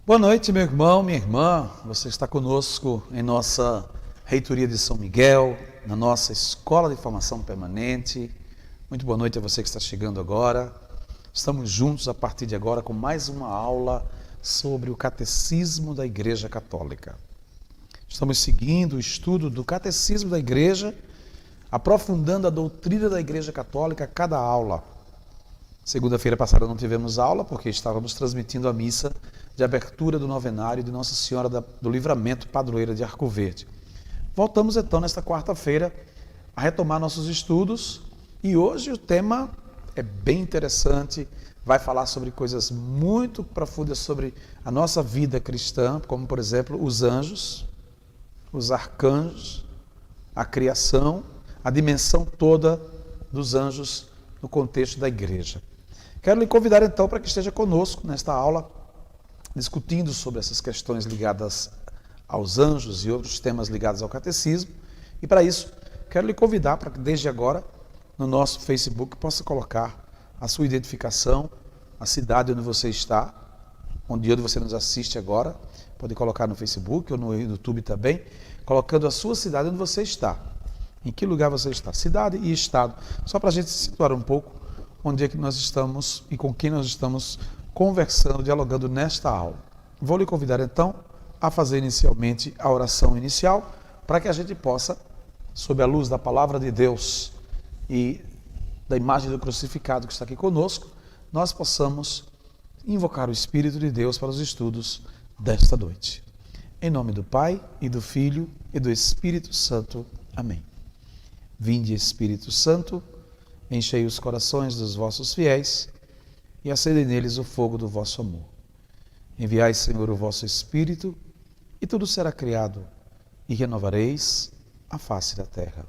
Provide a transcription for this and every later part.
Boa noite, meu irmão, minha irmã. Você está conosco em nossa reitoria de São Miguel, na nossa escola de formação permanente. Muito boa noite a você que está chegando agora. Estamos juntos a partir de agora com mais uma aula sobre o Catecismo da Igreja Católica. Estamos seguindo o estudo do Catecismo da Igreja, aprofundando a doutrina da Igreja Católica a cada aula. Segunda-feira passada não tivemos aula porque estávamos transmitindo a missa de abertura do novenário de Nossa Senhora do Livramento, padroeira de Arco Verde. Voltamos então nesta quarta-feira a retomar nossos estudos e hoje o tema é bem interessante, vai falar sobre coisas muito profundas sobre a nossa vida cristã, como por exemplo os anjos, os arcanjos, a criação, a dimensão toda dos anjos no contexto da igreja. Quero lhe convidar então para que esteja conosco nesta aula, discutindo sobre essas questões ligadas aos anjos e outros temas ligados ao catecismo. E para isso, quero lhe convidar para que desde agora, no nosso Facebook, possa colocar a sua identificação, a cidade onde você está, onde você nos assiste agora, pode colocar no Facebook ou no YouTube também, colocando a sua cidade onde você está. Em que lugar você está? Cidade e estado. Só para a gente se situar um pouco onde é que nós estamos e com quem nós estamos conversando, dialogando nesta aula. Vou lhe convidar então a fazer inicialmente a oração inicial para que a gente possa, sob a luz da palavra de Deus e da imagem do crucificado que está aqui conosco, nós possamos invocar o Espírito de Deus para os estudos desta noite. Em nome do Pai, e do Filho, e do Espírito Santo. Amém. Vinde, Espírito Santo, enchei os corações dos vossos fiéis e acendei neles o fogo do vosso amor. Enviai, Senhor, o vosso Espírito, e tudo será criado, e renovareis a face da terra.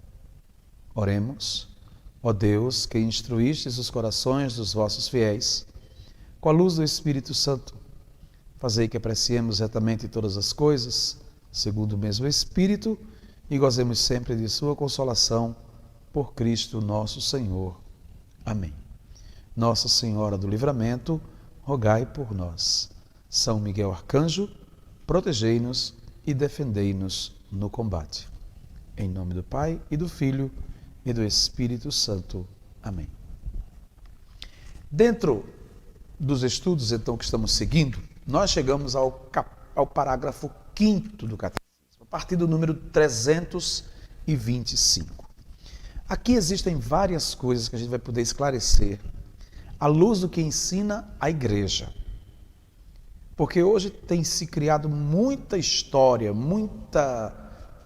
Oremos. Ó Deus, que instruístes os corações dos vossos fiéis, com a luz do Espírito Santo, fazei que apreciemos retamente todas as coisas, segundo o mesmo Espírito, e gozemos sempre de sua consolação, por Cristo nosso Senhor. Amém. Nossa Senhora do Livramento, rogai por nós. São Miguel Arcanjo, protegei-nos e defendei-nos no combate. Em nome do Pai, e do Filho, e do Espírito Santo. Amém. Dentro dos estudos, então, que estamos seguindo, nós chegamos ao parágrafo 5º do Catecismo, a partir do número 325. Aqui existem várias coisas que a gente vai poder esclarecer à luz do que ensina a Igreja. Porque hoje tem se criado muita história, muita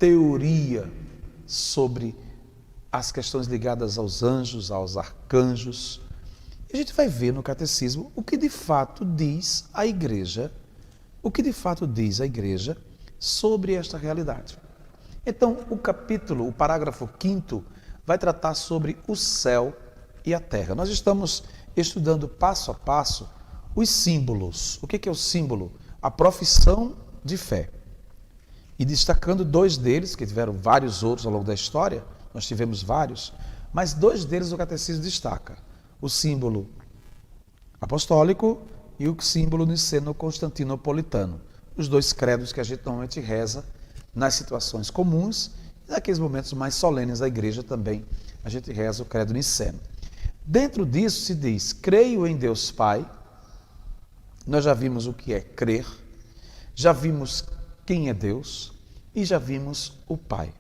teoria sobre as questões ligadas aos anjos, aos arcanjos. E a gente vai ver no Catecismo o que de fato diz a Igreja, sobre esta realidade. Então, o parágrafo 5º, vai tratar sobre o céu e a terra. Nós estamos estudando passo a passo os símbolos. O que é o símbolo? A profissão de fé. E destacando dois deles, que tiveram vários outros ao longo da história, nós tivemos vários, mas dois deles o Catecismo destaca. O símbolo apostólico e o símbolo niceno-constantinopolitano. Os dois credos que a gente normalmente reza nas situações comuns e naqueles momentos mais solenes da igreja também, a gente reza o credo niceno. Dentro disso se diz, creio em Deus Pai. Nós já vimos o que é crer, já vimos quem é Deus e já vimos o Pai.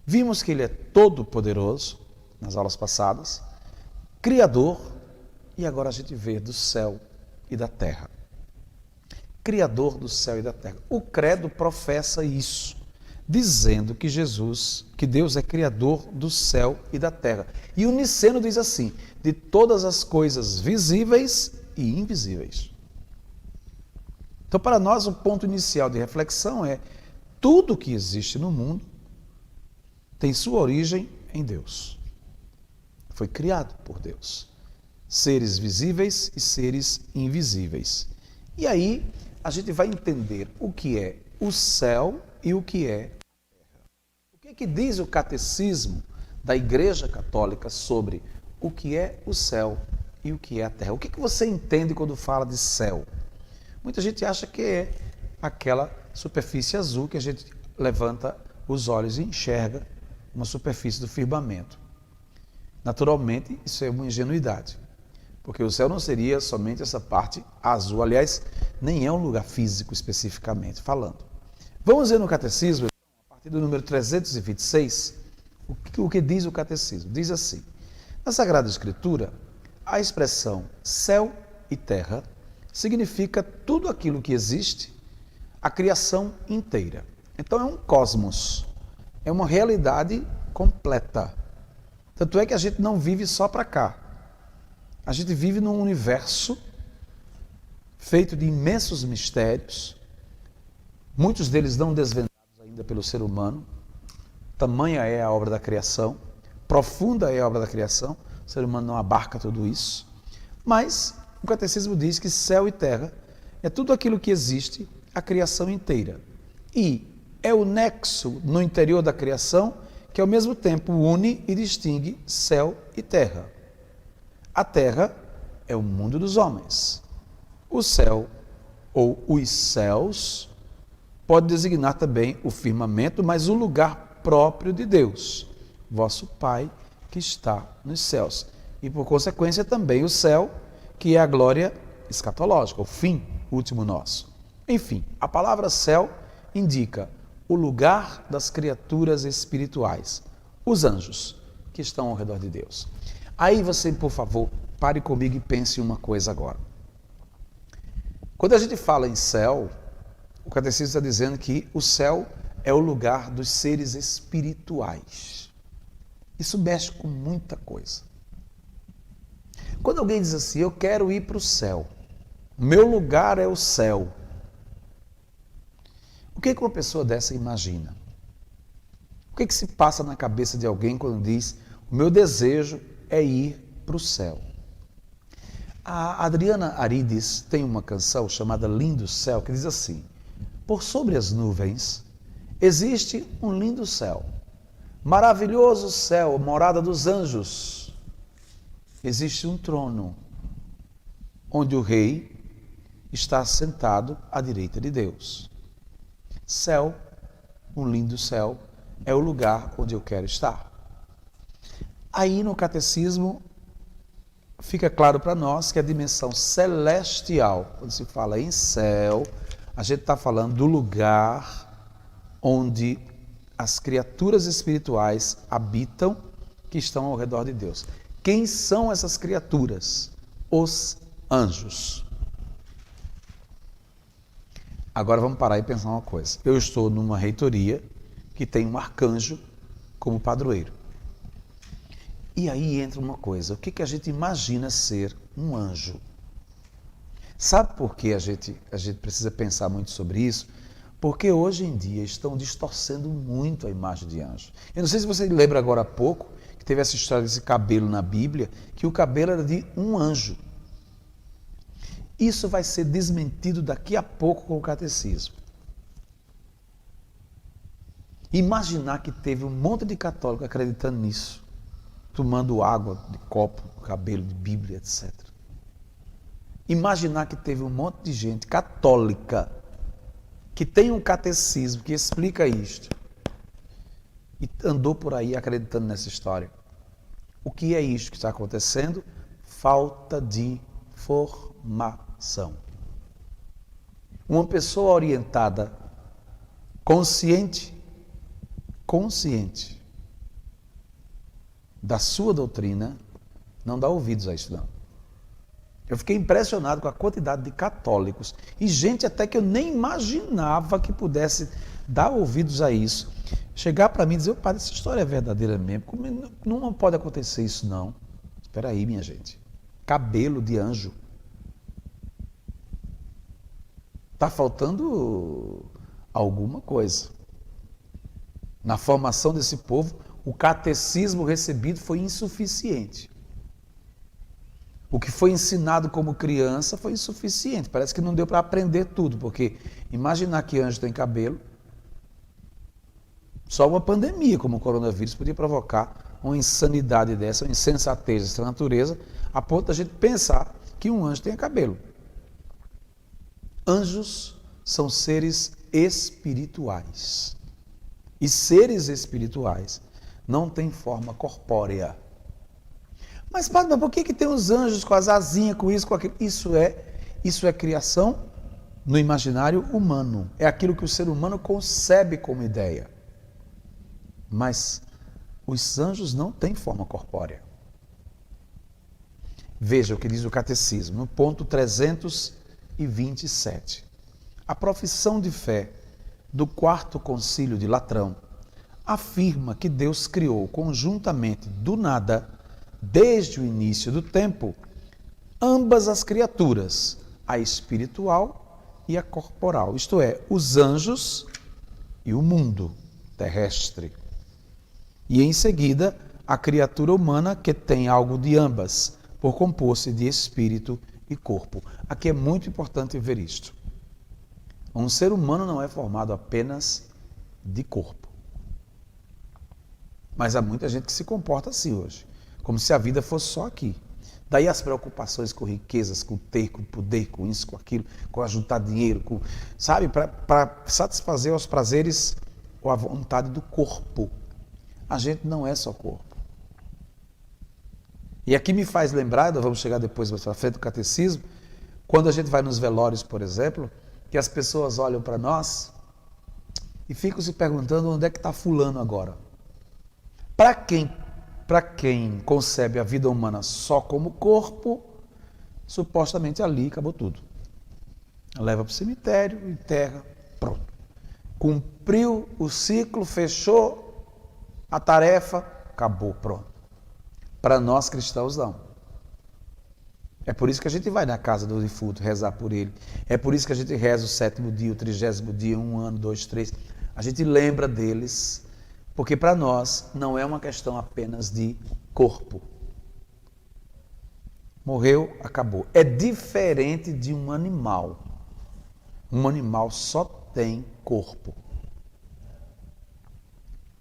Vimos que Ele é todo-poderoso, nas aulas passadas, Criador, e agora a gente vê do céu e da terra. Criador do céu e da terra. O credo professa isso, dizendo que Deus é Criador do céu e da terra. E o niceno diz assim, de todas as coisas visíveis e invisíveis. Então, para nós, o ponto inicial de reflexão é tudo que existe no mundo tem sua origem em Deus. Foi criado por Deus. Seres visíveis e seres invisíveis. E aí, a gente vai entender o que é o céu e o que é a terra. O que é que diz o Catecismo da Igreja Católica sobre o que é o céu e o que é a terra? O que é que você entende quando fala de céu? Muita gente acha que é aquela superfície azul que a gente levanta os olhos e enxerga uma superfície do firmamento. Naturalmente, isso é uma ingenuidade, porque o céu não seria somente essa parte azul. Aliás, nem é um lugar físico especificamente falando. Vamos ver no Catecismo, a partir do número 326, o que diz o Catecismo. Diz assim: na Sagrada Escritura, a expressão céu e terra significa tudo aquilo que existe, a criação inteira. Então é um cosmos, é uma realidade completa. Tanto é que a gente não vive só para cá. A gente vive num universo feito de imensos mistérios, muitos deles não desvendados ainda pelo ser humano. Tamanha é a obra da criação, profunda é a obra da criação, o ser humano não abarca tudo isso. Mas o Catecismo diz que céu e terra é tudo aquilo que existe, a criação inteira. E é o nexo no interior da criação que ao mesmo tempo une e distingue céu e terra. A terra é o mundo dos homens. O céu, ou os céus, pode designar também o firmamento, mas o lugar próprio de Deus, vosso Pai que está nos céus. E por consequência também o céu, que é a glória escatológica, o fim último nosso. Enfim, a palavra céu indica o lugar das criaturas espirituais, os anjos que estão ao redor de Deus. Aí você, por favor, pare comigo e pense em uma coisa agora. Quando a gente fala em céu, o Catecismo está dizendo que o céu é o lugar dos seres espirituais. Isso mexe com muita coisa. Quando alguém diz assim, eu quero ir para o céu, meu lugar é o céu, o que uma pessoa dessa imagina? O que se passa na cabeça de alguém quando diz, o meu desejo é ir para o céu? A Adriana Arides tem uma canção chamada Lindo Céu, que diz assim: por sobre as nuvens existe um lindo céu, maravilhoso céu, morada dos anjos. Existe um trono, onde o rei está sentado à direita de Deus. Céu, um lindo céu, é o lugar onde eu quero estar. Aí no Catecismo fica claro para nós que a dimensão celestial, quando se fala em céu, a gente está falando do lugar onde as criaturas espirituais habitam, que estão ao redor de Deus. Quem são essas criaturas? Os anjos. Agora vamos parar e pensar uma coisa. Eu estou numa reitoria que tem um arcanjo como padroeiro. E aí entra uma coisa, o que a gente imagina ser um anjo? Sabe por que a gente precisa pensar muito sobre isso? Porque hoje em dia estão distorcendo muito a imagem de anjo. Eu não sei se você lembra agora há pouco, que teve essa história desse cabelo na Bíblia, que o cabelo era de um anjo. Isso vai ser desmentido daqui a pouco com o Catecismo. Imaginar que teve um monte de católico acreditando nisso, tomando água de copo, cabelo de Bíblia, etc. Imaginar que teve um monte de gente católica que tem um catecismo que explica isto e andou por aí acreditando nessa história. O que é isto que está acontecendo? Falta de formação. Uma pessoa orientada, consciente da sua doutrina, não dá ouvidos a isso não. Eu fiquei impressionado com a quantidade de católicos e gente até que eu nem imaginava que pudesse dar ouvidos a isso, chegar para mim e dizer, padre, essa história é verdadeira mesmo, não pode acontecer isso não. Espera aí, minha gente, cabelo de anjo. Está faltando alguma coisa. Na formação desse povo, o catecismo recebido foi insuficiente. O que foi ensinado como criança foi insuficiente. Parece que não deu para aprender tudo, porque imaginar que anjo tem cabelo, só uma pandemia como o coronavírus podia provocar uma insanidade dessa, uma insensatez dessa natureza, a ponto da gente pensar que um anjo tenha cabelo. Anjos são seres espirituais. E seres espirituais não têm forma corpórea. Mas, padre, por que tem os anjos com as asinhas, com isso, com aquilo? Isso é criação no imaginário humano. É aquilo que o ser humano concebe como ideia. Mas os anjos não têm forma corpórea. Veja o que diz o Catecismo, no ponto 327. A profissão de fé do Quarto Concílio de Latrão afirma que Deus criou conjuntamente do nada, desde o início do tempo, ambas as criaturas, a espiritual e a corporal, isto é, os anjos e o mundo terrestre. E em seguida, a criatura humana que tem algo de ambas, por compor-se de espírito e corpo. Aqui é muito importante ver isto. Um ser humano não é formado apenas de corpo. Mas há muita gente que se comporta assim hoje, como se a vida fosse só aqui. Daí as preocupações com riquezas, com ter, com poder, com isso, com aquilo, com ajuntar dinheiro, sabe, para satisfazer os prazeres ou a vontade do corpo. A gente não é só corpo. E aqui me faz lembrar, nós vamos chegar depois mais para frente do catecismo, quando a gente vai nos velórios, por exemplo, que as pessoas olham para nós e ficam se perguntando onde é que está fulano agora. Para quem concebe a vida humana só como corpo, supostamente ali acabou tudo. Leva para o cemitério, enterra, pronto. Cumpriu o ciclo, fechou a tarefa, acabou, pronto. Para nós cristãos, não. É por isso que a gente vai na casa do defunto rezar por ele. É por isso que a gente reza o 7º dia, o 30º dia, 1 ano, 2, 3. A gente lembra deles, porque para nós não é uma questão apenas de corpo. Morreu, acabou. É diferente de um animal. Um animal só tem corpo.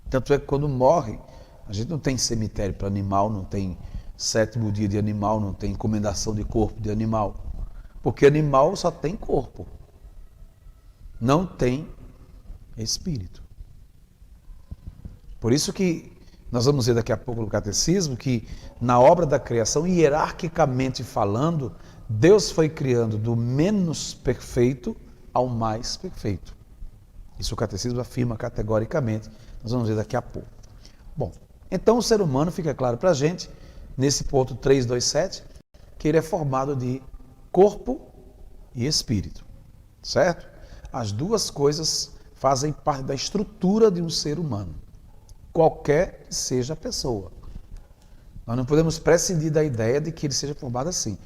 Tanto é que quando morre, a gente não tem cemitério para animal, não tem 7º dia de animal, não tem encomendação de corpo de animal. Porque animal só tem corpo. Não tem espírito. Por isso que nós vamos ver daqui a pouco no catecismo que na obra da criação, hierarquicamente falando, Deus foi criando do menos perfeito ao mais perfeito. Isso o catecismo afirma categoricamente. Nós vamos ver daqui a pouco. Bom, então o ser humano, fica claro para a gente, nesse ponto 327, que ele é formado de corpo e espírito, certo? As duas coisas fazem parte da estrutura de um ser humano, qualquer que seja a pessoa. Nós não podemos prescindir da ideia de que ele seja formado assim.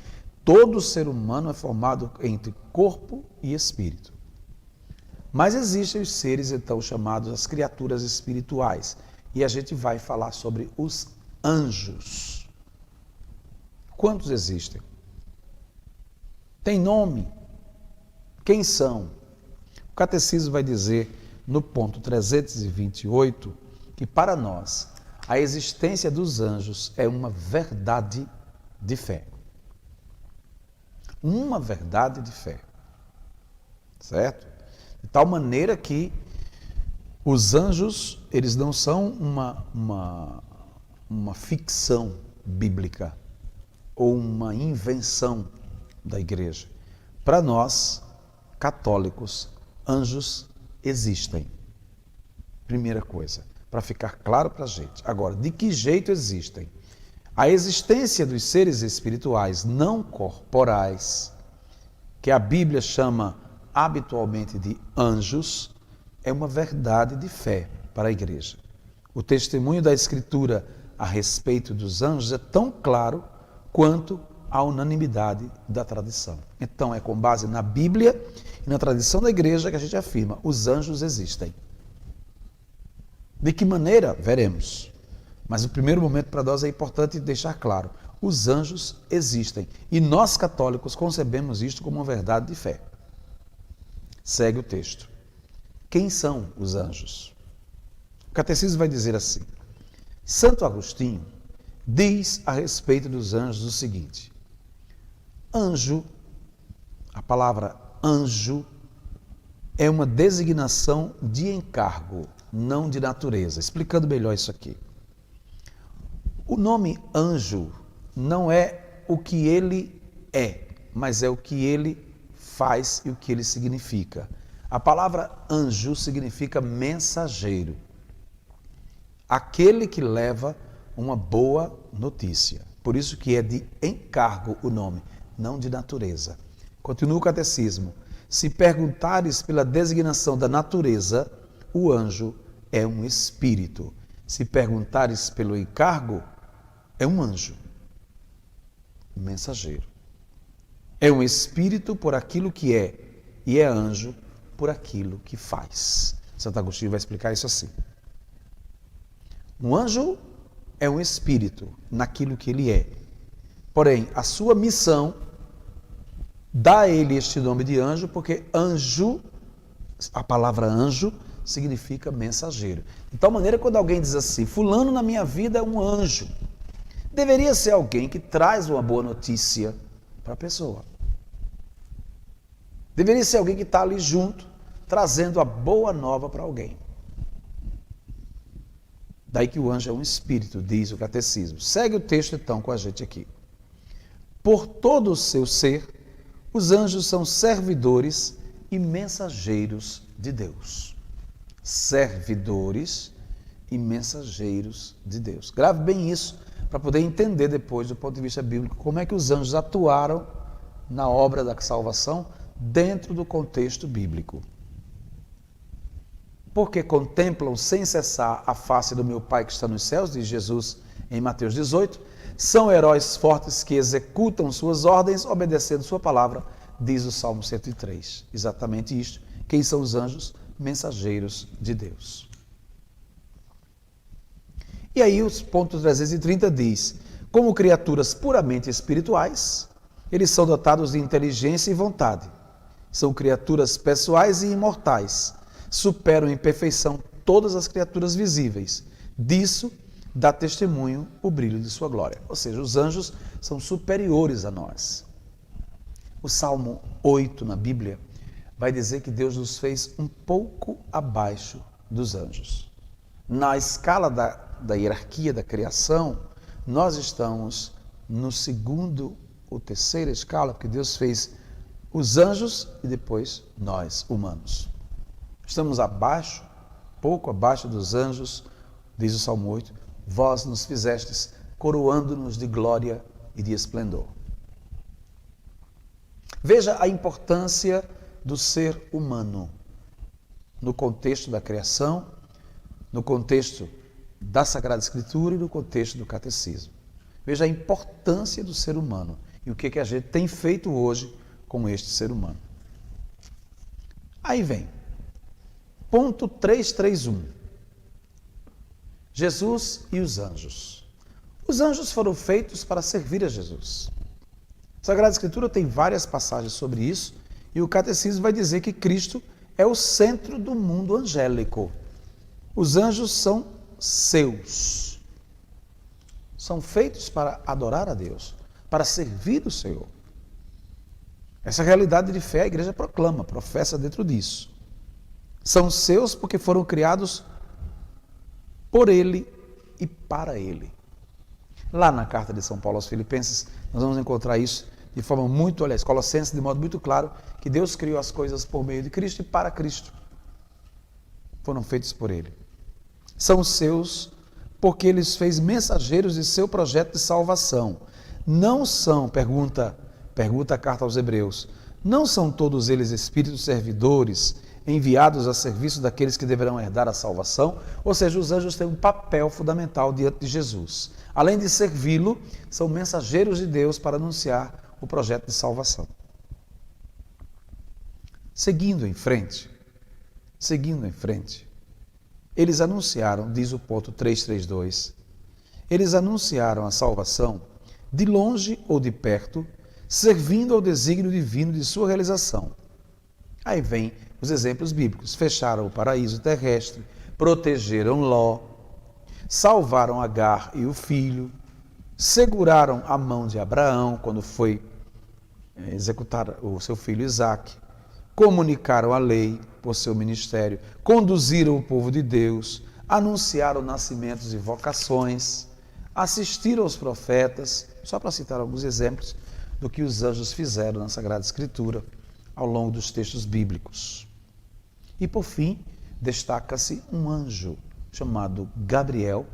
Todo ser humano é formado entre corpo e espírito. Mas existem os seres, então, chamados as criaturas espirituais. E a gente vai falar sobre os anjos. Quantos existem? Tem nome? Quem são? O catecismo vai dizer, no ponto 328, que para nós a existência dos anjos é uma verdade de fé. Uma verdade de fé. Certo? De tal maneira que os anjos, eles não são uma ficção bíblica ou uma invenção da igreja. Para nós, católicos, anjos existem. Primeira coisa, para ficar claro para a gente. Agora, de que jeito existem? A existência dos seres espirituais não corporais, que a Bíblia chama habitualmente de anjos, é uma verdade de fé para a igreja. O testemunho da Escritura a respeito dos anjos é tão claro quanto a unanimidade da tradição. Então, é com base na Bíblia e na tradição da igreja que a gente afirma: os anjos existem. De que maneira? Veremos. Mas o primeiro momento para nós é importante deixar claro: os anjos existem. E nós católicos concebemos isto como uma verdade de fé. Segue o texto. Quem são os anjos? O catecismo vai dizer assim: Santo Agostinho diz a respeito dos anjos o seguinte: anjo, a palavra anjo é uma designação de encargo, não de natureza. Explicando melhor isso aqui. O nome anjo não é o que ele é, mas é o que ele faz e o que ele significa. A palavra anjo significa mensageiro. Aquele que leva uma boa notícia. Por isso que é de encargo o nome, não de natureza. Continua o catecismo. Se perguntares pela designação da natureza, o anjo é um espírito. Se perguntares pelo encargo, é um anjo, um mensageiro. É um espírito por aquilo que é, e é anjo por aquilo que faz. Santo Agostinho vai explicar isso assim. Um anjo é um espírito naquilo que ele é. Porém, a sua missão dá a ele este nome de anjo, porque anjo, a palavra anjo, significa mensageiro. De tal maneira, quando alguém diz assim, fulano na minha vida é um anjo, deveria ser alguém que traz uma boa notícia para a pessoa. Deveria ser alguém que está ali junto, trazendo a boa nova para alguém. Daí que o anjo é um espírito, diz o catecismo. Segue o texto então com a gente aqui. Por todo o seu ser, os anjos são servidores e mensageiros de Deus. Servidores e mensageiros de Deus. Grave bem isso para poder entender depois, do ponto de vista bíblico, como é que os anjos atuaram na obra da salvação dentro do contexto bíblico. Porque contemplam sem cessar a face do meu Pai que está nos céus, diz Jesus em Mateus 18, são heróis fortes que executam suas ordens, obedecendo sua palavra, diz o Salmo 103. Exatamente isto. Quem são os anjos? Mensageiros de Deus. E aí o ponto 330 diz, como criaturas puramente espirituais, eles são dotados de inteligência e vontade. São criaturas pessoais e imortais. Superam em perfeição todas as criaturas visíveis. Disso dá testemunho o brilho de sua glória. Ou seja, os anjos são superiores a nós. O Salmo 8 na Bíblia vai dizer que Deus nos fez um pouco abaixo dos anjos. Na escala da hierarquia da criação, nós estamos no segundo ou terceira escala, porque Deus fez os anjos e depois nós, humanos. Estamos abaixo, pouco abaixo dos anjos, diz o Salmo 8, vós nos fizestes, coroando-nos de glória e de esplendor. Veja a importância do ser humano no contexto da criação, no contexto da Sagrada Escritura e no contexto do catecismo. Veja a importância do ser humano e o que a gente tem feito hoje com este ser humano. Aí vem, ponto 331. Jesus e os anjos. Os anjos foram feitos para servir a Jesus. A Sagrada Escritura tem várias passagens sobre isso e o catecismo vai dizer que Cristo é o centro do mundo angélico. Os anjos são seus. São feitos para adorar a Deus, para servir o Senhor. Essa realidade de fé a igreja proclama, professa dentro disso. São seus porque foram criados por Ele e para Ele. Lá na carta de São Paulo aos Filipenses, nós vamos encontrar isso de forma muito, aliás, Colossenses, de modo muito claro, que Deus criou as coisas por meio de Cristo e para Cristo. Foram feitos por Ele. São seus porque Ele os fez mensageiros de seu projeto de salvação. Não são, pergunta a carta aos Hebreus, não são todos eles espíritos servidores enviados a serviço daqueles que deverão herdar a salvação? Ou seja, os anjos têm um papel fundamental diante de Jesus. Além de servi-lo, são mensageiros de Deus para anunciar o projeto de salvação. Seguindo em frente, eles anunciaram, diz o ponto 332, eles anunciaram a salvação de longe ou de perto, servindo ao desígnio divino de sua realização. Aí vem os exemplos bíblicos. Fecharam o paraíso terrestre, protegeram Ló, salvaram Agar e o filho, seguraram a mão de Abraão quando foi executar o seu filho Isaque, comunicaram a lei por seu ministério, conduziram o povo de Deus, anunciaram nascimentos e vocações, assistiram aos profetas, só para citar alguns exemplos do que os anjos fizeram na Sagrada Escritura ao longo dos textos bíblicos. E por fim, destaca-se um anjo chamado Gabriel,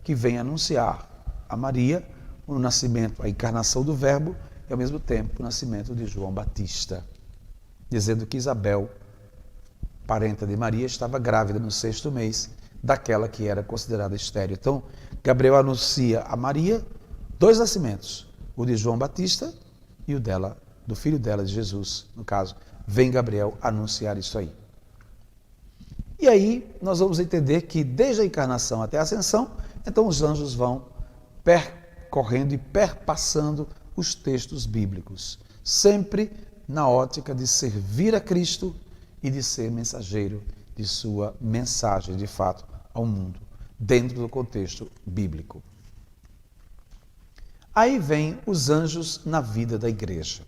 que vem anunciar a Maria o nascimento, a encarnação do Verbo e ao mesmo tempo o nascimento de João Batista, dizendo que Isabel, parenta de Maria, estava grávida no 6º mês daquela que era considerada estéril. Então, Gabriel anuncia a Maria 2 nascimentos, o de João Batista e o dela, do filho dela, de Jesus, no caso. Vem Gabriel anunciar isso aí. E aí nós vamos entender que desde a encarnação até a ascensão, então os anjos vão percorrendo e perpassando os textos bíblicos, sempre na ótica de servir a Cristo e de ser mensageiro de sua mensagem, de fato, ao mundo, dentro do contexto bíblico. Aí vem os anjos na vida da igreja.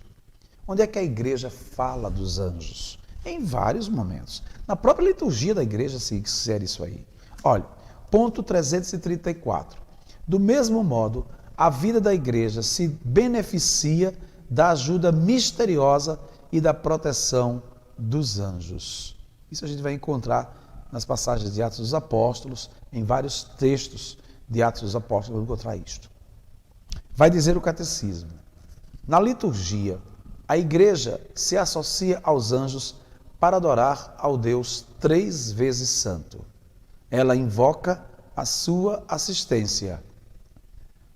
Onde é que a igreja fala dos anjos? Em vários momentos. Na própria liturgia da igreja se insere isso aí. Olha, ponto 334. Do mesmo modo, a vida da igreja se beneficia da ajuda misteriosa e da proteção dos anjos. Isso a gente vai encontrar nas passagens de Atos dos Apóstolos, em vários textos de Atos dos Apóstolos, vamos encontrar isto. Vai dizer o catecismo: na liturgia, a igreja se associa aos anjos para adorar ao Deus 3 vezes santo. Ela invoca a sua assistência.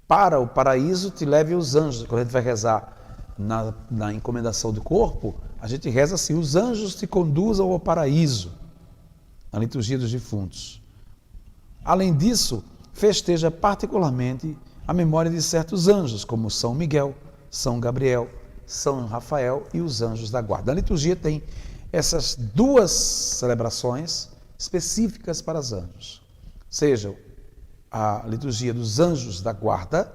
Para o paraíso te leve os anjos. Quando a gente vai rezar na encomendação do corpo, a gente reza assim: os anjos te conduzam ao paraíso, na liturgia dos defuntos. Além disso, festeja particularmente a memória de certos anjos, como São Miguel, São Gabriel, São Rafael e os anjos da guarda. Na liturgia tem essas 2 celebrações específicas para os anjos, seja a liturgia dos anjos da guarda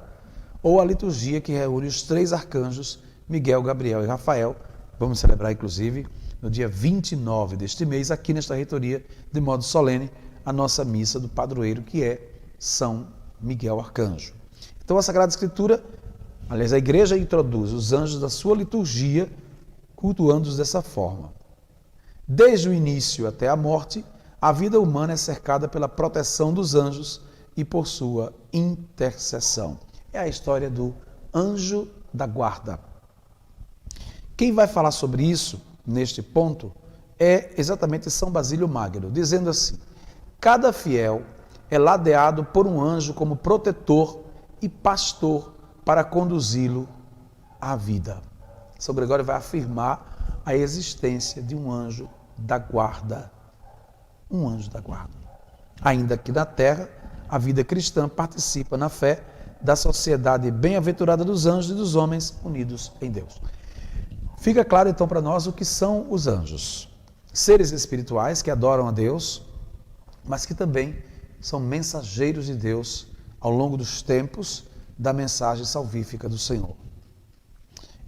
ou a liturgia que reúne os 3 arcanjos, Miguel, Gabriel e Rafael. Vamos celebrar, inclusive, no dia 29 deste mês, aqui nesta reitoria, de modo solene, a nossa missa do padroeiro, que é São Miguel Arcanjo. Então, a Sagrada Escritura, aliás, a igreja introduz os anjos da sua liturgia, cultuando-os dessa forma. Desde o início até a morte, a vida humana é cercada pela proteção dos anjos e por sua intercessão. É a história do anjo da guarda. Quem vai falar sobre isso, neste ponto, é exatamente São Basílio Magno, dizendo assim: cada fiel é ladeado por um anjo como protetor e pastor para conduzi-lo à vida. São Gregório vai afirmar a existência de um anjo da guarda. Um anjo da guarda. Ainda que na terra, a vida cristã participa na fé da sociedade bem-aventurada dos anjos e dos homens unidos em Deus. Fica claro então para nós o que são os anjos. Seres espirituais que adoram a Deus, mas que também são mensageiros de Deus ao longo dos tempos da mensagem salvífica do Senhor.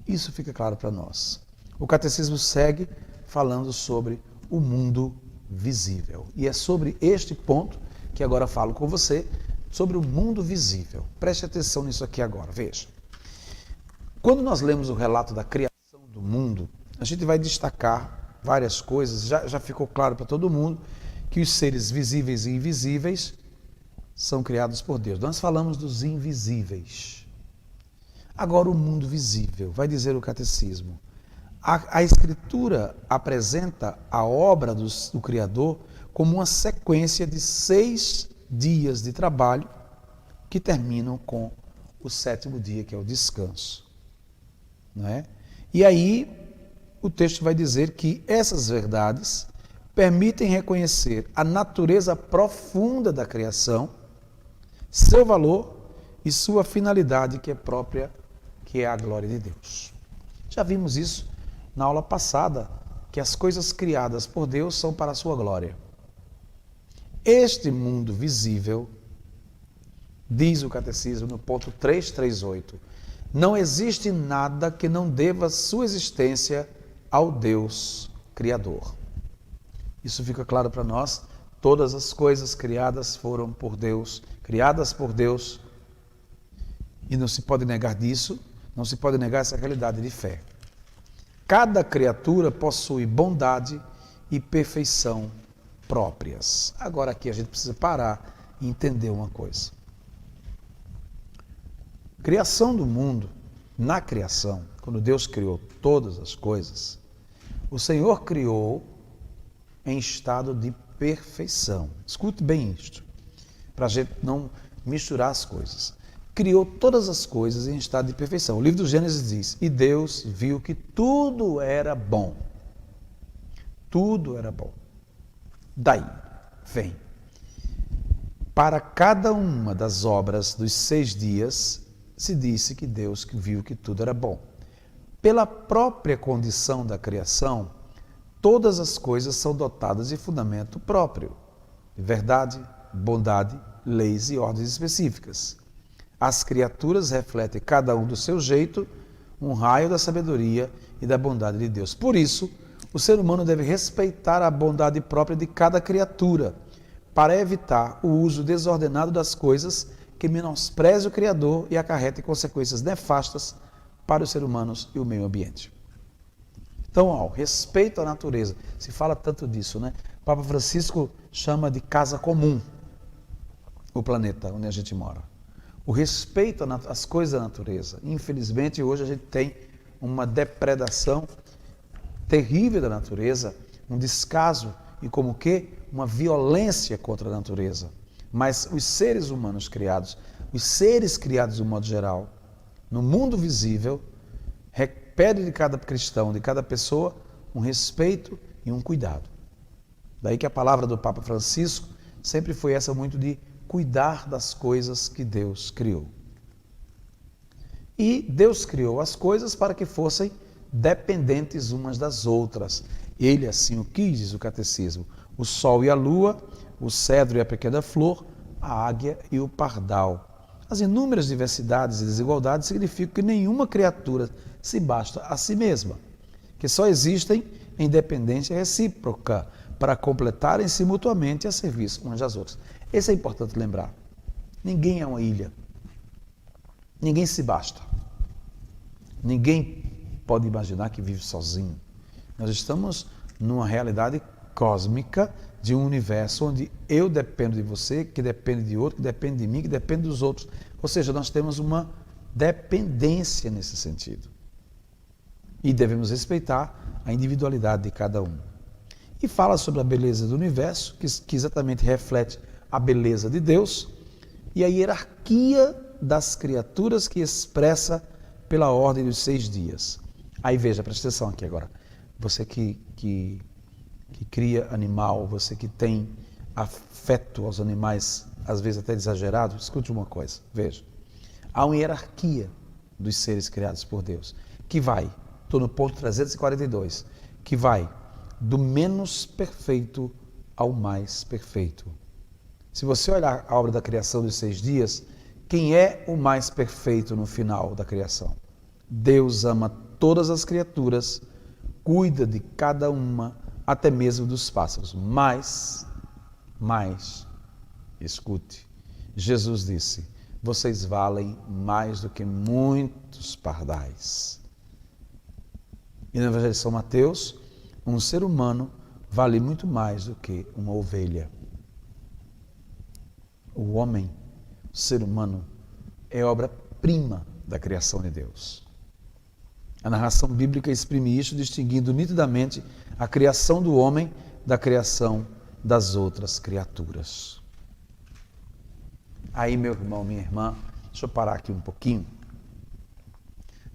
Isso fica claro para nós. O catecismo segue falando sobre o mundo visível. E é sobre este ponto que agora falo com você, sobre o mundo visível. Preste atenção nisso aqui agora, veja. Quando nós lemos o relato da criação do mundo, a gente vai destacar várias coisas. Já ficou claro para todo mundo que os seres visíveis e invisíveis são criados por Deus. Nós falamos dos invisíveis. Agora o mundo visível, vai dizer o catecismo. A Escritura apresenta a obra do Criador como uma sequência de 6 dias de trabalho que terminam com o 7º dia, que é o descanso. Não é? E aí o texto vai dizer que essas verdades permitem reconhecer a natureza profunda da criação, seu valor e sua finalidade que é própria, que é a glória de Deus. Já vimos isso na aula passada, que as coisas criadas por Deus são para a sua glória. Este mundo visível, diz o catecismo no ponto 338, não existe nada que não deva sua existência ao Deus Criador. Isso fica claro para nós. Todas as coisas criadas foram por Deus, criadas por Deus, e não se pode negar disso, não se pode negar essa realidade de fé. Cada criatura possui bondade e perfeição próprias. Agora aqui a gente precisa parar e entender uma coisa. Criação do mundo, na criação, quando Deus criou todas as coisas, o Senhor criou em estado de perfeição. Escute bem isto, para a gente não misturar as coisas. Criou todas as coisas em estado de perfeição. O livro do Gênesis diz, e Deus viu que tudo era bom. Tudo era bom. Daí vem. Para cada uma das obras dos 6 dias, se disse que Deus viu que tudo era bom. Pela própria condição da criação, todas as coisas são dotadas de fundamento próprio, de verdade, bondade, leis e ordens específicas. As criaturas refletem, cada um do seu jeito, um raio da sabedoria e da bondade de Deus. Por isso, o ser humano deve respeitar a bondade própria de cada criatura, para evitar o uso desordenado das coisas que menospreze o Criador e acarrete consequências nefastas para os seres humanos e o meio ambiente. Então, respeito à natureza. Se fala tanto disso, né? O Papa Francisco chama de casa comum o planeta onde a gente mora. O respeito às coisas da natureza. Infelizmente, hoje a gente tem uma depredação terrível da natureza, um descaso e como que uma violência contra a natureza. Mas os seres humanos criados, os seres criados de um modo geral, no mundo visível, pede de cada cristão, de cada pessoa, um respeito e um cuidado. Daí que a palavra do Papa Francisco sempre foi essa muito de cuidar das coisas que Deus criou. E Deus criou as coisas para que fossem dependentes umas das outras. Ele assim o quis, diz o catecismo. O sol e a lua, o cedro e a pequena flor, a águia e o pardal. As inúmeras diversidades e desigualdades significam que nenhuma criatura se basta a si mesma, que só existem em dependência recíproca para completarem-se mutuamente a serviço umas das outras. Isso é importante lembrar. Ninguém é uma ilha. Ninguém se basta. Ninguém pode imaginar que vive sozinho. Nós estamos numa realidade cósmica de um universo onde eu dependo de você, que depende de outro, que depende de mim, que depende dos outros. Ou seja, nós temos uma dependência nesse sentido. E devemos respeitar a individualidade de cada um. E fala sobre a beleza do universo, que exatamente reflete a beleza de Deus, e a hierarquia das criaturas que expressa pela ordem dos 6 dias. Aí veja, presta atenção aqui agora. Você que cria animal, você que tem afeto aos animais, às vezes até exagerado, escute uma coisa, veja. Há uma hierarquia dos seres criados por Deus, que vai, estou no ponto 342, que vai do menos perfeito ao mais perfeito. Se você olhar a obra da criação dos 6 dias, quem é o mais perfeito no final da criação? Deus ama todas as criaturas, cuida de cada uma, até mesmo dos pássaros. Mas, escute, Jesus disse, vocês valem mais do que muitos pardais. E no Evangelho de São Mateus, um ser humano vale muito mais do que uma ovelha. O homem, o ser humano, é obra-prima da criação de Deus. A narração bíblica exprime isso, distinguindo nitidamente a criação do homem da criação das outras criaturas. Aí, meu irmão, minha irmã, deixa eu parar aqui um pouquinho,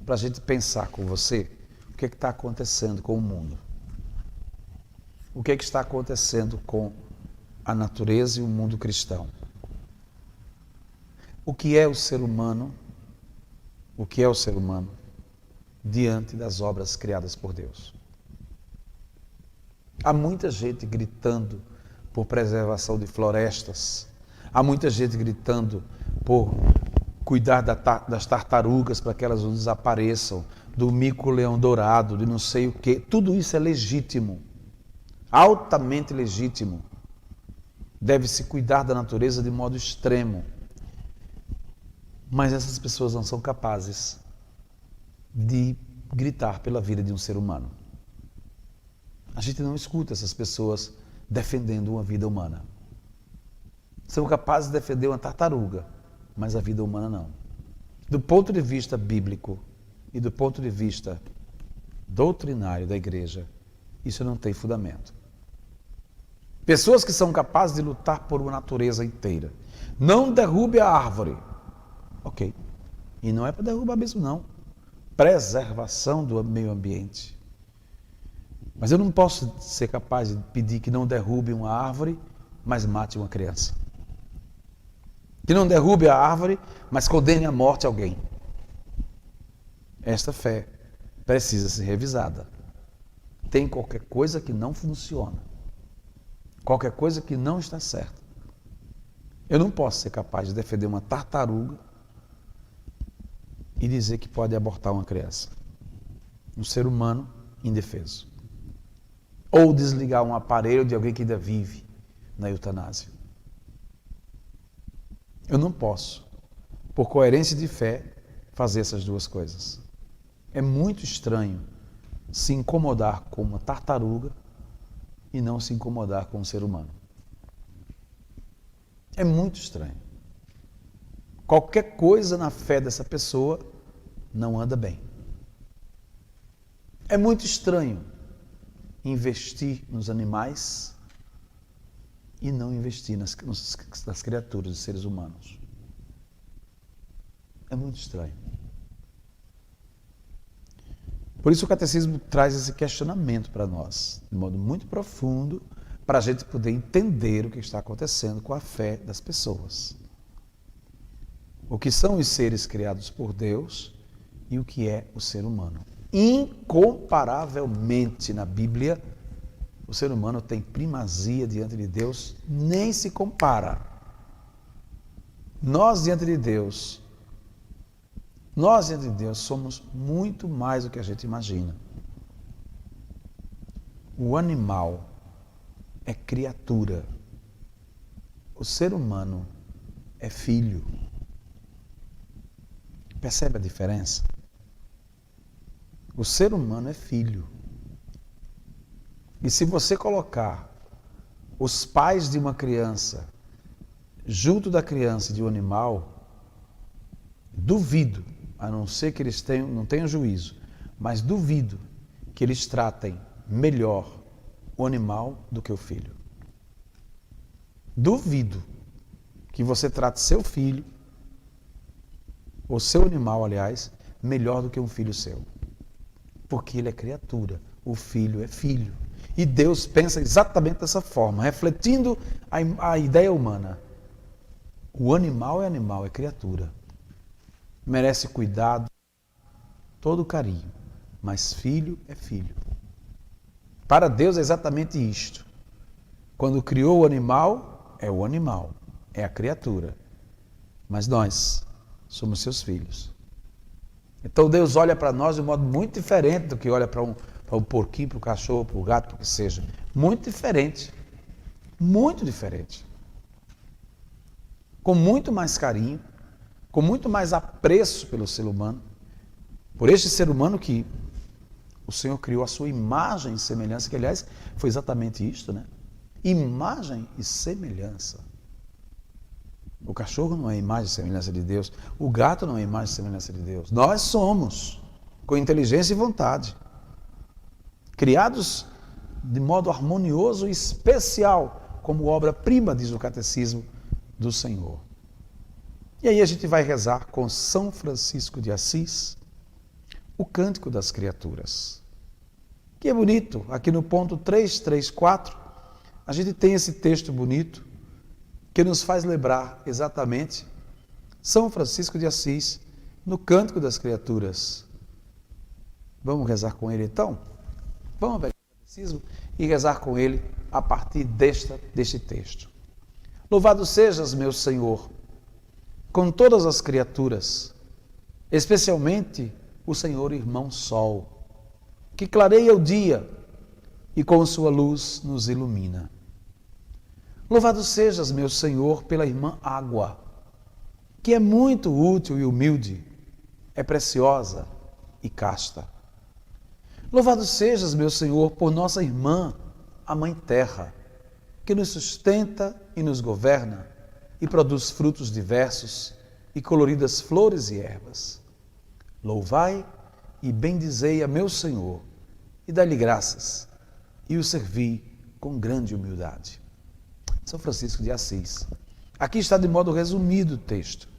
para a gente pensar com você o que está acontecendo com o mundo. O que está acontecendo com a natureza e o mundo cristão. O que é o ser humano? O que é o ser humano diante das obras criadas por Deus? Há muita gente gritando por preservação de florestas, há muita gente gritando por cuidar das tartarugas para que elas não desapareçam, do mico-leão dourado, de não sei o quê. Tudo isso é legítimo. altamente legítimo. Deve-se cuidar da natureza de modo extremo. Mas essas pessoas não são capazes de gritar pela vida de um ser humano. A gente não escuta essas pessoas defendendo uma vida humana. São capazes de defender uma tartaruga, mas a vida humana não. Do ponto de vista bíblico e do ponto de vista doutrinário da igreja, isso não tem fundamento. Pessoas que são capazes de lutar por uma natureza inteira. Não derrube a árvore. Ok. E não é para derrubar mesmo, não. Preservação do meio ambiente. Mas eu não posso ser capaz de pedir que não derrube uma árvore, mas mate uma criança. Que não derrube a árvore, mas condene à morte alguém. Esta fé precisa ser revisada. Tem qualquer coisa que não funciona. Qualquer coisa que não está certa. Eu não posso ser capaz de defender uma tartaruga e dizer que pode abortar uma criança. Um ser humano indefeso. Ou desligar um aparelho de alguém que ainda vive na eutanásia. Eu não posso, por coerência de fé, fazer essas duas coisas. É muito estranho se incomodar com uma tartaruga e não se incomodar com um ser humano. É muito estranho. Qualquer coisa na fé dessa pessoa não anda bem. É muito estranho investir nos animais e não investir nas criaturas, dos seres humanos. É muito estranho. Por isso o catecismo traz esse questionamento para nós, de modo muito profundo, para a gente poder entender o que está acontecendo com a fé das pessoas. O que são os seres criados por Deus e o que é o ser humano. Incomparavelmente na Bíblia, o ser humano tem primazia diante de Deus, nem se compara. Nós diante de Deus somos muito mais do que a gente imagina. O animal é criatura. O ser humano é filho. Percebe a diferença? O ser humano é filho. E se você colocar os pais de uma criança junto da criança e de um animal, duvido, a não ser que eles não tenham juízo, mas duvido que eles tratem melhor o animal do que o filho. Duvido que você trate seu filho, ou seu animal, aliás, melhor do que um filho seu. Porque ele é criatura, o filho é filho. E Deus pensa exatamente dessa forma, refletindo a ideia humana. O animal é animal, é criatura. Merece cuidado, todo carinho, mas filho é filho. Para Deus é exatamente isto. Quando criou o animal, é a criatura. Mas nós somos seus filhos. Então Deus olha para nós de um modo muito diferente do que olha para um porquinho, para o cachorro, para o gato, para o que seja. Muito diferente. Muito diferente. Com muito mais carinho, com muito mais apreço pelo ser humano, por este ser humano que o Senhor criou a sua imagem e semelhança, que aliás foi exatamente isto, né? Imagem e semelhança. O cachorro não é imagem e semelhança de Deus, o gato não é imagem e semelhança de Deus. Nós somos, com inteligência e vontade, criados de modo harmonioso e especial, como obra-prima, diz o Catecismo do Senhor. E aí a gente vai rezar com São Francisco de Assis, o Cântico das Criaturas. Que é bonito, aqui no ponto 334, a gente tem esse texto bonito, que nos faz lembrar exatamente São Francisco de Assis, no Cântico das Criaturas. Vamos rezar com ele então? Vamos pegar o Catecismo e rezar com ele a partir deste texto. Louvado sejas, meu Senhor, com todas as criaturas, especialmente o Senhor Irmão Sol, que clareia o dia e com sua luz nos ilumina. Louvado sejas, meu Senhor, pela irmã Água, que é muito útil e humilde, é preciosa e casta. Louvado sejas, meu Senhor, por nossa irmã, a Mãe Terra, que nos sustenta e nos governa e produz frutos diversos e coloridas flores e ervas. Louvai e bendizei a meu Senhor e dai-lhe graças e o servi com grande humildade. São Francisco de Assis. Aqui está de modo resumido o texto.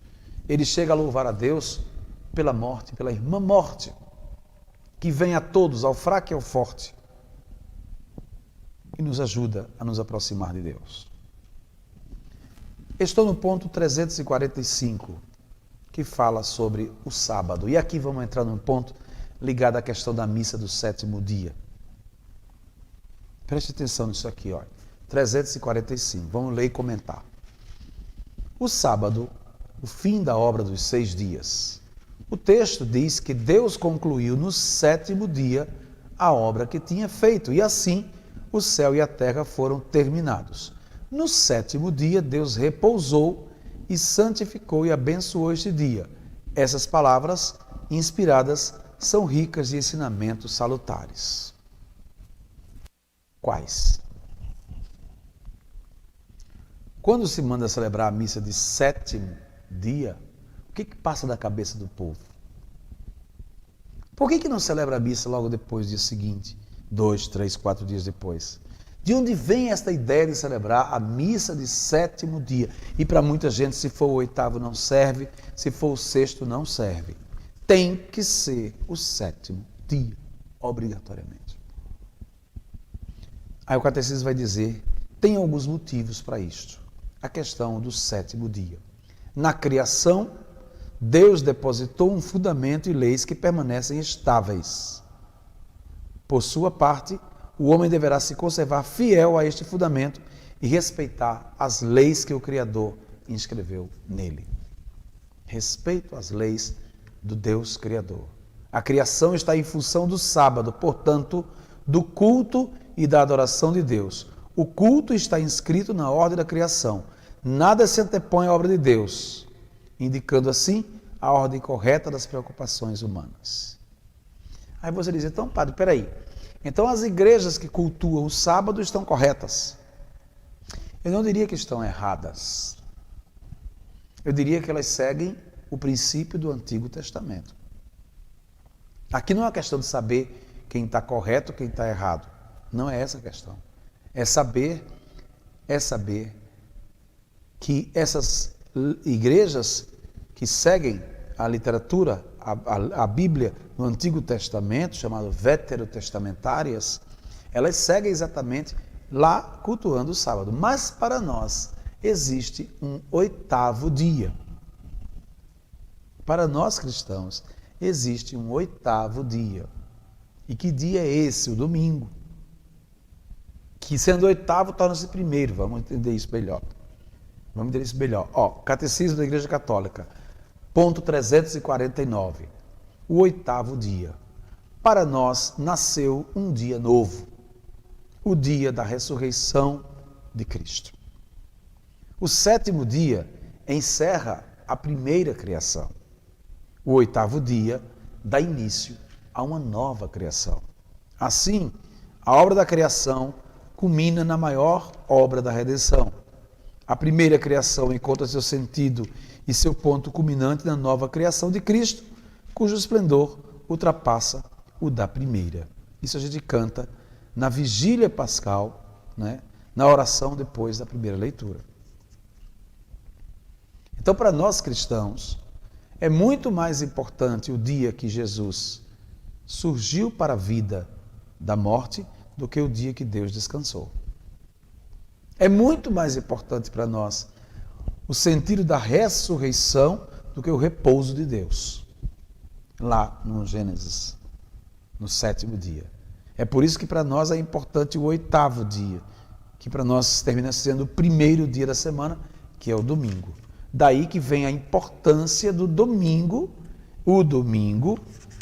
Ele chega a louvar a Deus pela morte, pela irmã morte, que vem a todos, ao fraco e ao forte, e nos ajuda a nos aproximar de Deus. Estou no ponto 345, que fala sobre o sábado. E aqui vamos entrar num ponto ligado à questão da missa do sétimo dia. Preste atenção nisso aqui, olha. 345, vamos ler e comentar. O sábado, o fim da obra dos 6 dias. O texto diz que Deus concluiu no sétimo dia a obra que tinha feito, e assim o céu e a terra foram terminados. No sétimo dia, Deus repousou e santificou e abençoou este dia. Essas palavras, inspiradas, são ricas de ensinamentos salutares. Quais? Quando se manda celebrar a missa de sétimo dia, o que passa da cabeça do povo? Por que não celebra a missa logo depois, dia seguinte, 2, 3, 4 dias depois? De onde vem esta ideia de celebrar a missa de sétimo dia? E para muita gente, se for o 8º não serve, se for o 6º não serve. Tem que ser o sétimo dia, obrigatoriamente. Aí o catecismo vai dizer, tem alguns motivos para isto. A questão do sétimo dia. Na criação, Deus depositou um fundamento e leis que permanecem estáveis. Por sua parte, o homem deverá se conservar fiel a este fundamento e respeitar as leis que o Criador inscreveu nele. Respeito às leis do Deus Criador. A criação está em função do sábado, portanto, do culto e da adoração de Deus. O culto está inscrito na ordem da criação. Nada se antepõe à obra de Deus, indicando assim a ordem correta das preocupações humanas. Aí você diz, então, padre, peraí. Então as igrejas que cultuam o sábado estão corretas? Eu não diria que estão erradas. Eu diria que elas seguem o princípio do Antigo Testamento. Aqui não é uma questão de saber quem está correto, quem está errado. Não é essa a questão. É saber que essas igrejas que seguem a literatura, a Bíblia no Antigo Testamento, chamado veterotestamentárias, elas seguem exatamente lá cultuando o sábado. Mas para nós existe um 8º dia. Para nós cristãos existe um 8º dia. E que dia é esse? O domingo. Que sendo 8º torna-se primeiro. Vamos entender isso melhor. Catecismo da Igreja Católica, ponto 349. O 8º dia. Para nós nasceu um dia novo. O dia da ressurreição de Cristo. O 7º dia encerra a primeira criação. O 8º dia dá início a uma nova criação. Assim, a obra da criação culmina na maior obra da redenção. A primeira criação encontra seu sentido e seu ponto culminante na nova criação de Cristo, cujo esplendor ultrapassa o da primeira. Isso a gente canta na vigília pascal, né? Na oração depois da primeira leitura. Então, para nós cristãos, é muito mais importante o dia que Jesus surgiu para a vida da morte do que o dia que Deus descansou. É muito mais importante para nós o sentido da ressurreição do que o repouso de Deus. Lá no Gênesis, no 7º dia. É por isso que para nós é importante o 8º dia, que para nós termina sendo o primeiro dia da semana, que é o domingo. Daí que vem a importância do domingo, o domingo,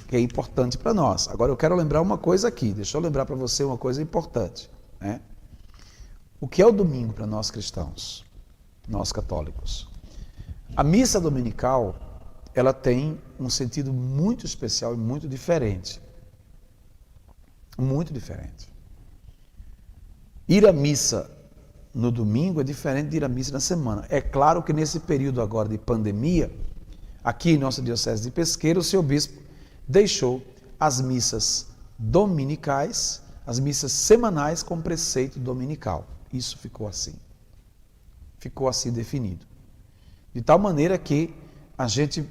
que é importante para nós. Agora eu quero lembrar uma coisa aqui, deixa eu lembrar para você uma coisa importante, né? O que é o domingo para nós cristãos, nós católicos? A missa dominical, ela tem um sentido muito especial e muito diferente. Muito diferente. Ir à missa no domingo é diferente de ir à missa na semana. É claro que nesse período agora de pandemia, aqui em nossa Diocese de Pesqueira, o seu bispo deixou as missas dominicais, as missas semanais com preceito dominical. Isso ficou assim. Ficou assim definido. De tal maneira que a gente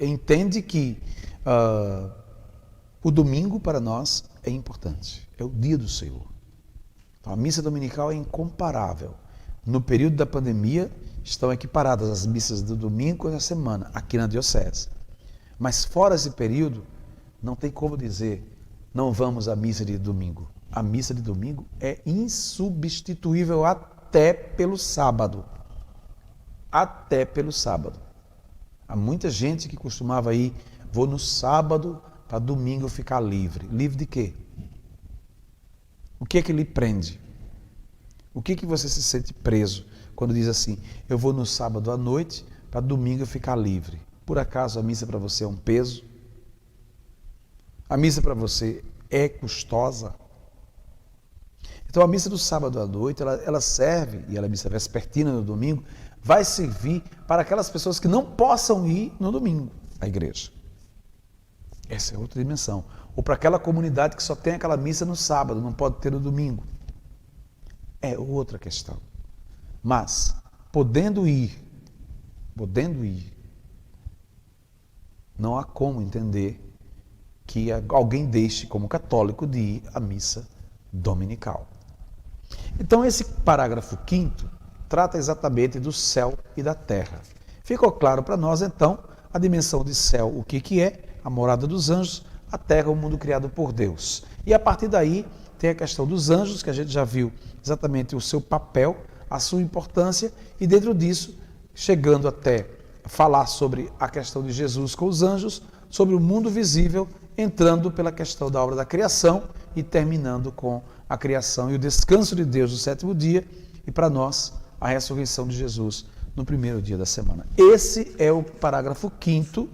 entende que o domingo para nós é importante. É o dia do Senhor. Então, a missa dominical é incomparável. No período da pandemia, estão equiparadas as missas do domingo com a semana, aqui na Diocese. Mas fora esse período, não tem como dizer, não vamos à missa de domingo. A missa de domingo é insubstituível até pelo sábado. Até pelo sábado. Há muita gente que costumava ir, vou no sábado para domingo ficar livre. Livre de quê? O que é que lhe prende? O que é que você se sente preso quando diz assim, eu vou no sábado à noite para domingo ficar livre? Por acaso a missa para você é um peso? A missa para você é custosa? Então a missa do sábado à noite, ela serve, e ela é missa vespertina no domingo, vai servir para aquelas pessoas que não possam ir no domingo à igreja. Essa é outra dimensão. Ou para aquela comunidade que só tem aquela missa no sábado, não pode ter no domingo. É outra questão. Mas, podendo ir, não há como entender que alguém deixe, como católico, de ir à missa dominical. Então, esse parágrafo 5º trata exatamente do céu e da terra. Ficou claro para nós, então, a dimensão de céu, o que é, a morada dos anjos, a terra, o mundo criado por Deus. E a partir daí, tem a questão dos anjos, que a gente já viu exatamente o seu papel, a sua importância, e dentro disso, chegando até falar sobre a questão de Jesus com os anjos, sobre o mundo visível, entrando pela questão da obra da criação e terminando com a criação e o descanso de Deus no 7º dia, e para nós, a ressurreição de Jesus no 1º dia da semana. Esse é o parágrafo 5º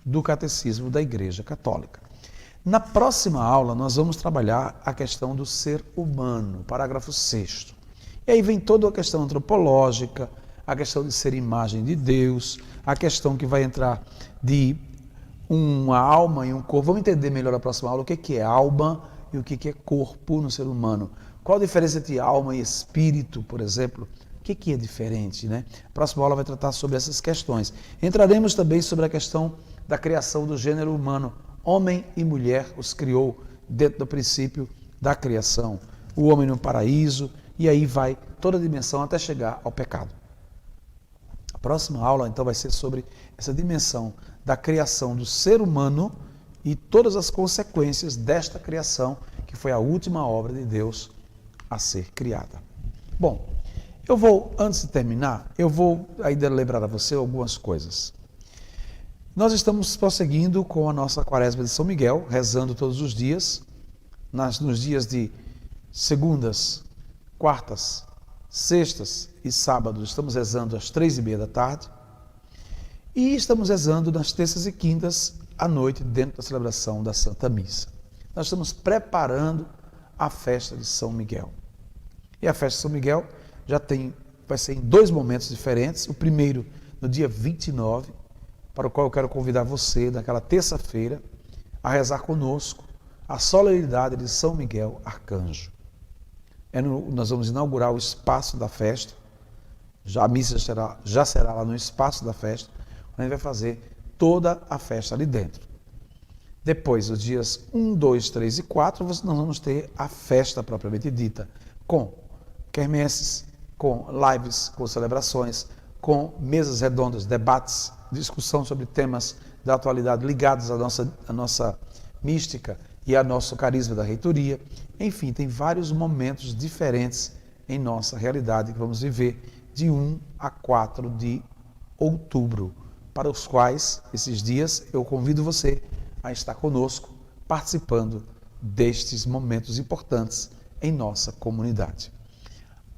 do Catecismo da Igreja Católica. Na próxima aula, nós vamos trabalhar a questão do ser humano, parágrafo 6º. E aí vem toda a questão antropológica, a questão de ser imagem de Deus, a questão que vai entrar de uma alma e um corpo. Vamos entender melhor na próxima aula o que é alma e o que é corpo no ser humano. Qual a diferença entre alma e espírito, por exemplo? O que é diferente, né? A próxima aula vai tratar sobre essas questões. Entraremos também sobre a questão da criação do gênero humano. Homem e mulher os criou dentro do princípio da criação. O homem no paraíso, e aí vai toda a dimensão até chegar ao pecado. A próxima aula, então, vai ser sobre essa dimensão da criação do ser humano e todas as consequências desta criação, que foi a última obra de Deus a ser criada. Bom, antes de terminar, eu vou ainda lembrar a você algumas coisas. Nós estamos prosseguindo com a nossa Quaresma de São Miguel, rezando todos os dias, nos dias de segundas, quartas, sextas e sábados, estamos rezando às 3h30 da tarde, e estamos rezando nas terças e quintas à noite, dentro da celebração da Santa Missa. Nós estamos preparando a festa de São Miguel. E a festa de São Miguel vai ser em 2 momentos diferentes. O primeiro, no dia 29, para o qual eu quero convidar você, naquela terça-feira, a rezar conosco a solenidade de São Miguel Arcanjo. Nós vamos inaugurar o espaço da festa, a missa já será lá no espaço da festa, onde a gente vai fazer toda a festa ali dentro. Depois, os dias 1, 2, 3 e 4, nós vamos ter a festa propriamente dita, com quermesses, com lives, com celebrações, com mesas redondas, debates, discussão sobre temas da atualidade ligados à nossa mística e ao nosso carisma da reitoria. Enfim, tem vários momentos diferentes em nossa realidade que vamos viver de 1 a 4 de outubro, para os quais, esses dias, eu convido você a estar conosco, participando destes momentos importantes em nossa comunidade.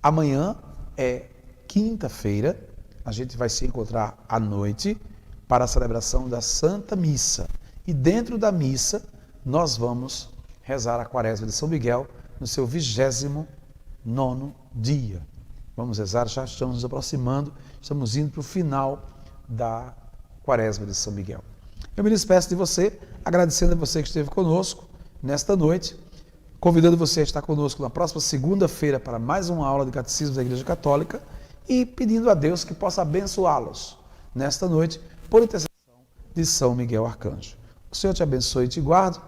Amanhã é quinta-feira, a gente vai se encontrar à noite para a celebração da Santa Missa. E dentro da missa, nós vamos rezar a Quaresma de São Miguel no seu 29º dia. Vamos rezar, já estamos nos aproximando, estamos indo para o final da Quaresma de São Miguel. Eu me despeço de você, agradecendo a você que esteve conosco nesta noite, convidando você a estar conosco na próxima segunda-feira para mais uma aula de Catecismo da Igreja Católica e pedindo a Deus que possa abençoá-los nesta noite por intercessão de São Miguel Arcanjo. O Senhor te abençoe e te guarde,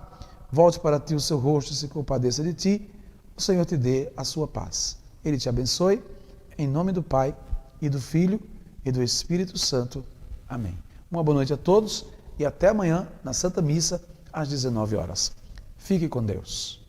volte para ti o seu rosto e se compadeça de ti, o Senhor te dê a sua paz. Ele te abençoe, em nome do Pai, e do Filho, e do Espírito Santo. Amém. Uma boa noite a todos e até amanhã na Santa Missa, às 19 horas. Fique com Deus.